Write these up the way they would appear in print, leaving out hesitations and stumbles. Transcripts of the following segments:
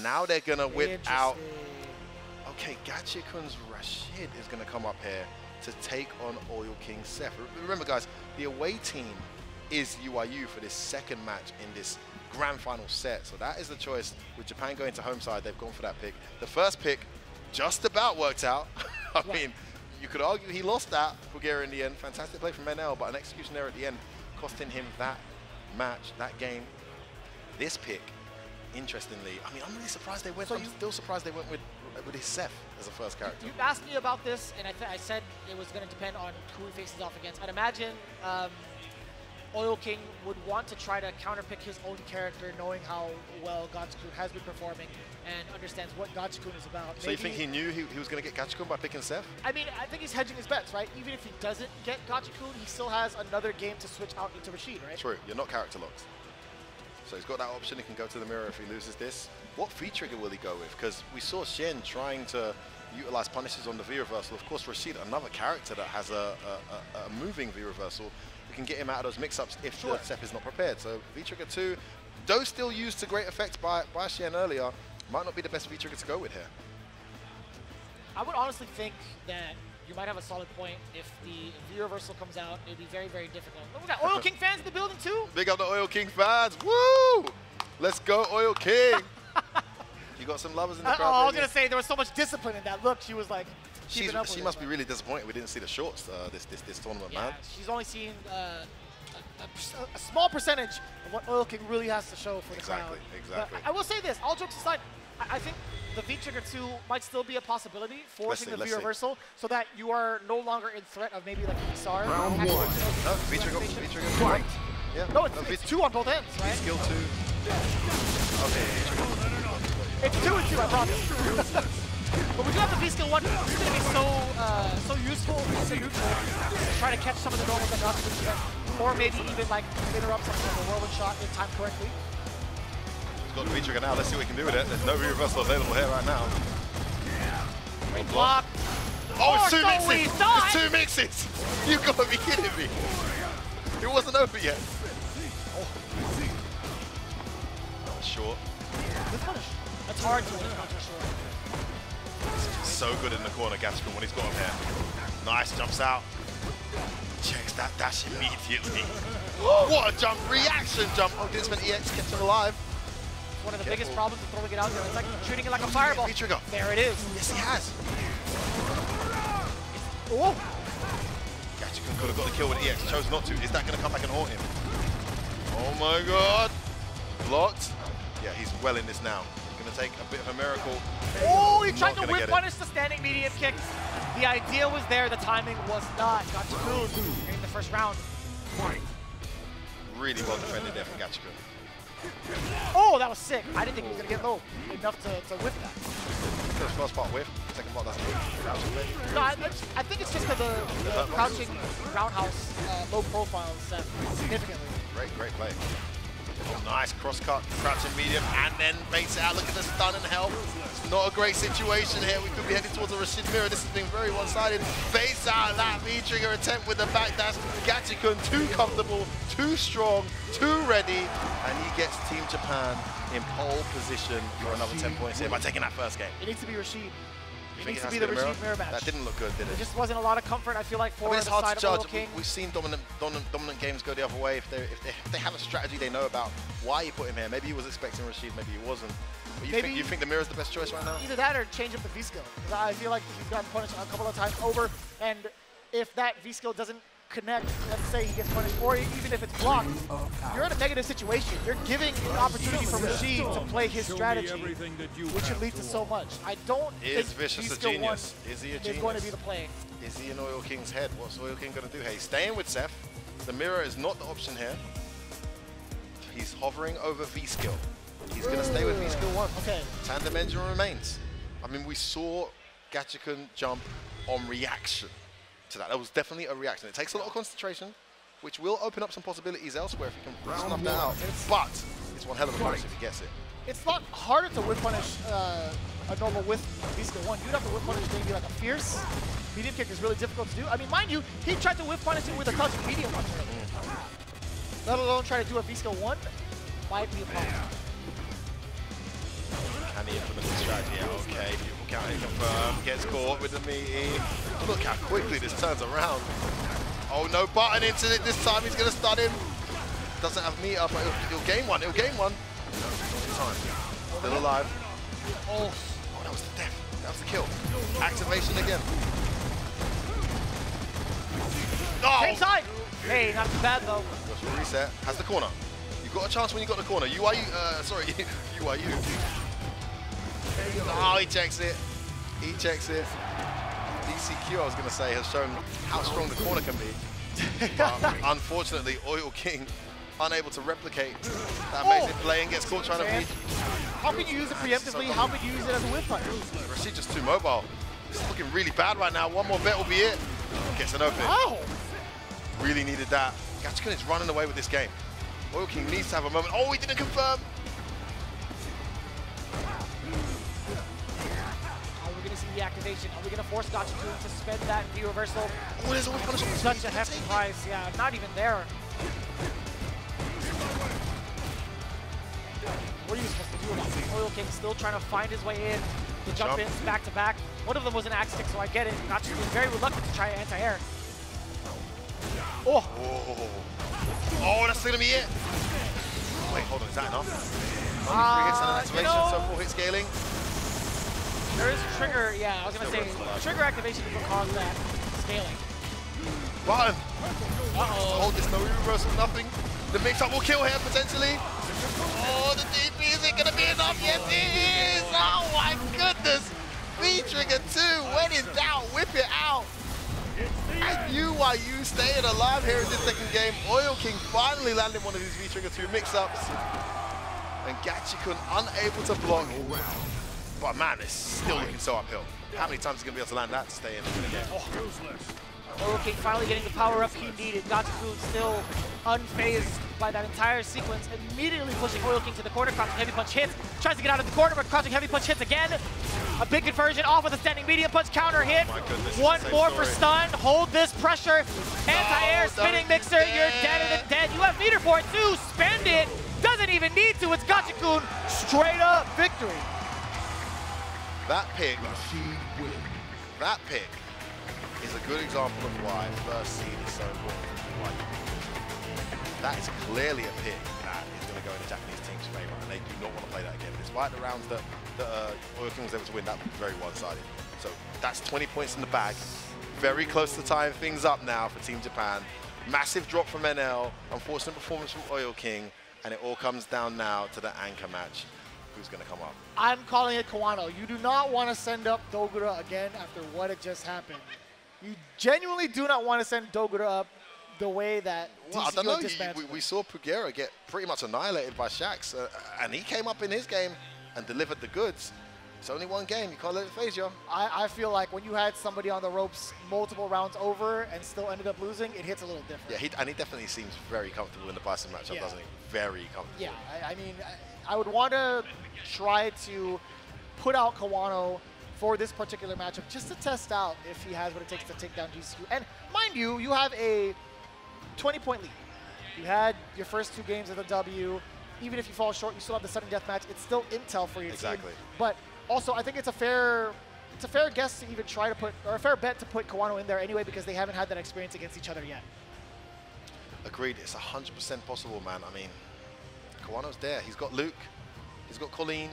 Now they're going to whip out. Okay, Gachikun's Rashid is going to come up here to take on Oil King Seth. Remember, guys, the away team is UYU for this second match in this grand final set. So that is the choice. With Japan going to home side, they've gone for that pick. The first pick just about worked out. I mean, you could argue he lost that Bulgaria in the end. Fantastic play from Menel, but an execution error at the end costing him that match, that game. This pick, interestingly, I mean, I'm really surprised they went. I'm still surprised they went with his Seth as a first character. You asked me about this, and I said it was going to depend on who he faces off against. I'd imagine Oil King would want to try to counterpick his own character, knowing how well Gachikun has been performing and understands what Gachikun is about. So you think he knew he was going to get Gachikun by picking Seth? I mean, I think he's hedging his bets, right? Even if he doesn't get Gachikun, he still has another game to switch out into Rashid, right? True. You're not character locked. So he's got that option. He can go to the mirror if he loses this. What V trigger will he go with? Because we saw Shen trying to utilize punishes on the V reversal. Of course, Rashid, another character that has a moving V reversal. We can get him out of those mix-ups if the Seth is not prepared. So V trigger 2, though still used to great effect by Shen earlier, might not be the best V trigger to go with here. I would honestly think that you might have a solid point. If the V reversal comes out, it would be very, very difficult. But we got Oil King fans in the building too. Big up the Oil King fans. Woo! Let's go, Oil King. You got some lovers in the crowd. I was going to say, there was so much discipline in that look. She was like, she must be really disappointed we didn't see the shorts this tournament, man. She's only seen a small percentage of what Oil King really has to show for the crowd. Exactly. But I will say this, all jokes aside, I think the V-Trigger 2 might still be a possibility, forcing the V-Reversal, so that you are no longer in threat of maybe like SR. Round 1. No, V-Trigger. Fight. Yeah. No, it's 2 on both ends, right? Skill 2. Okay. It's 2 and 2, I promise. But we do have the V-Skill 1. This is going to be so useful as a neutral to try to catch some of the normals that Rashid would get, or maybe even like interrupt some sort of a whirlwind shot in time correctly. He's got the V-Trigger now. Let's see what we can do with it. There's no V-Reversal available here right now. Great block. Oh, it's 2 mixes! It's 2 mixes! You gotta be kidding me! It wasn't over yet. Oh. That was short. Good punish. That's hard to win counter short. So good in the corner, Gachikun, when he's got him here. Nice, jumps out. Checks that dash immediately. What a jump! Reaction jump! Oh, Disman EX kept him alive. One of the biggest problems with throwing it out there. It's like shooting it like a fireball. V-Trigger. There it is. Yes, he has. Oh! Gachikun could have got the kill with EX, chose not to. Is that going to come back and haunt him? Oh my god! Blocked. Yeah, he's well in this now. He's going to take a bit of a miracle. Oh, he tried to whip punish the standing medium kick. The idea was there, the timing was not. Gachikun in the first round. Really well defended there from Gachikun. Oh, that was sick. I didn't think he was going to get low enough to whip that. The first part whiff, second part that's whiff. No, I think it's just the crouching roundhouse low profile set significantly. Great play. Oh, nice cross-cut, crouching medium, and then baits it out. Look at the stun and help. It's not a great situation here. We could be heading towards a Rashid mirror. This has been very one-sided. Baits out that V-trigger attempt with the backdash. Gachikun too comfortable, too strong, too ready, and he gets Team Japan in pole position for another 10 points here by taking that first game. It needs to be Rashid. You It think needs it to has be the Rashid mirror match. That didn't look good, did it? There just wasn't a lot of comfort, I feel like, for it's the hard side to of judge. King. We've seen dominant games go the other way. If they have a strategy they know about why you put him here. Maybe he was expecting Rashid, maybe he wasn't. But you think the mirror's the best choice right now? Either that or change up the V-skill. I feel like he's gotten punished a couple of times over, and if that V-skill doesn't connect, let's say he gets punished, or even if it's blocked, you're in a negative situation. You're giving an opportunity for Rashid to play his strategy, which should lead to so much. I don't think Vicious a genius? Is he a genius? Is going to be the play. Is he in Oil King's head? What's Oil King going to do here? He's staying with Seth. The mirror is not the option here. He's hovering over V-skill. He's going to stay with V-skill 1. Okay. Tandem engine remains. I mean, we saw Gachikun jump on reaction to that. That was definitely a reaction. It takes a lot of concentration, which will open up some possibilities elsewhere if he can snuff that out. But it's one hell of a punish if he gets it. It's not harder to whip punish a normal with V-skill 1. You'd have to whip punish maybe like a fierce. Medium kick is really difficult to do. I mean, mind you, he tried to whip punish it with a touch medium one. Let alone try to do a V-skill 1. Might be a problem. Can he implement the strategy? Yeah, okay, beautiful counter confirmed. Gets caught with the meaty. Look how quickly this turns around. Oh, no button into it this time. He's going to stun him. Doesn't have meter, but he'll gain one. He'll gain one. Time. Still alive. Oh, that was the death. That was the kill. Activation again. Oh! Same side. Hey, not too bad though. Goes for a reset. Has the corner. You've got a chance when you got the corner. UYU, sorry, UYU. Oh, he checks it. He checks it. DCQ, I was going to say, has shown how strong the corner can be. But unfortunately, Oil King unable to replicate that amazing play and gets caught trying to reach. How can you use it preemptively? How can you use it as a whip punch? Rashid just too mobile. This is looking really bad right now. One more bet will be it. Gets an open. Wow. Really needed that. Gachikun is running away with this game. Oil King needs to have a moment. Oh, he didn't confirm. Are we going to see the activation? Are we going to force Gachikun to spend that V reversal? Oh, there's always punishment. Such a hefty price. Yeah, not even there. What are you supposed to do about this? Oil King still trying to find his way in. The jump ins back to back. One of them was an axe stick, so I get it. Gachikun is very reluctant to try anti-air. Oh! Oh, that's gonna be it. Wait, hold on, is that enough? Only 3 hits and an activation, so 4 hit scaling. There is trigger, yeah, I was gonna say, trigger activation is what caused that scaling. Button. Hold this, no reversal, nothing. The mix-up will kill him, potentially. Oh, the DP, is it gonna be enough? Yes, it is! Oh my goodness! V-trigger 2, when in doubt, whip it out. And UYU staying alive here in this second game. Oil King finally landing one of his V-trigger 2 mix-ups. And Gachikun unable to block. But man, it's still looking so uphill. How many times is he going to be able to land that to stay in the game? Oil King finally getting the power up he needed. Gachikun still unfazed by that entire sequence. Immediately pushing Oil King to the corner. Crouching heavy punch hits. Tries to get out of the corner, but crouching heavy punch hits again. A big conversion off with a standing medium punch counter hit. Oh my goodness, one more for stun. Hold this pressure. Anti-air spinning mixer. You're deader than dead. You have meter for it too. Spend it. Doesn't even need to. It's Gachikun. Straight up victory. That pick is a good example of why first seed is so important for UYU. That is clearly a pick that is going to go in the Japanese team's favor, and they do not want to play that again. Despite the rounds that Oil King was able to win, that was very one-sided. So that's 20 points in the bag. Very close to tying things up now for Team Japan. Massive drop from NL, unfortunate performance from Oil King, and it all comes down now to the anchor match. Who's going to come up? I'm calling it Kawano. You do not want to send up Dogura again after what had just happened. You genuinely do not want to send Dogura up the way that I don't know. We saw Pugera get pretty much annihilated by Shax, and he came up in his game and delivered the goods. It's only one game. You can't let it phase you. I feel like when you had somebody on the ropes multiple rounds over and still ended up losing, it hits a little different. Yeah, and he definitely seems very comfortable in the Bison matchup, doesn't he? Very comfortable. Yeah, I mean, I would want to try to put out Kawano for this particular matchup just to test out if he has what it takes to take down GCU. And mind you, you have a 20-point lead. You had your first 2 games of the W. Even if you fall short, you still have the sudden death match. It's still intel for your team. But also, I think it's a fair guess to even try to put, or a fair bet to put Kawano in there anyway, because they haven't had that experience against each other yet. Agreed. It's 100% possible, man. I mean, Kawano's there. He's got Luke. He's got Colleen.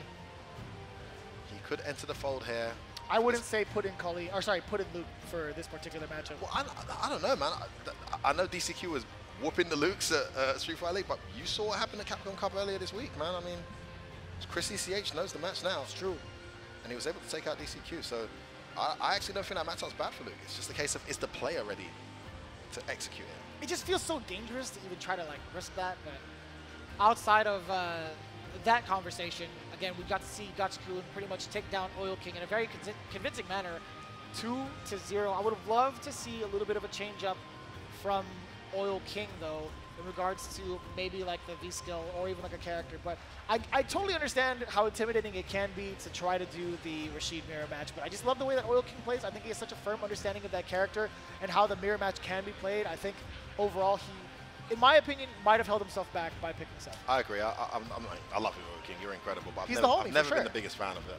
He could enter the fold here. I wouldn't say put in Colleen, or sorry, put in Luke for this particular matchup. Well, I don't know, man. I know DCQ was whooping the Lukes at Street Fighter League, but you saw what happened at Capcom Cup earlier this week, man. I mean, Chris ECH knows the match now. It's true. And he was able to take out DCQ, so I actually don't think that matchup's bad for Luke. It's just a case of, is the player ready to execute it? It just feels so dangerous to even try to like risk that, but outside of that conversation, again, we got to see Gachikun pretty much take down Oil King in a very convincing manner, 2-0. I would have loved to see a little bit of a change up from Oil King, though, in regards to maybe like the V-skill or even like a character. But I totally understand how intimidating it can be to try to do the Rashid mirror match, but I just love the way that Oil King plays. I think he has such a firm understanding of that character and how the mirror match can be played. I think overall in my opinion, might have held himself back by picking Seth. I agree. I love you, King. You're incredible. But He's I've the homie, never for been sure. the biggest fan of it.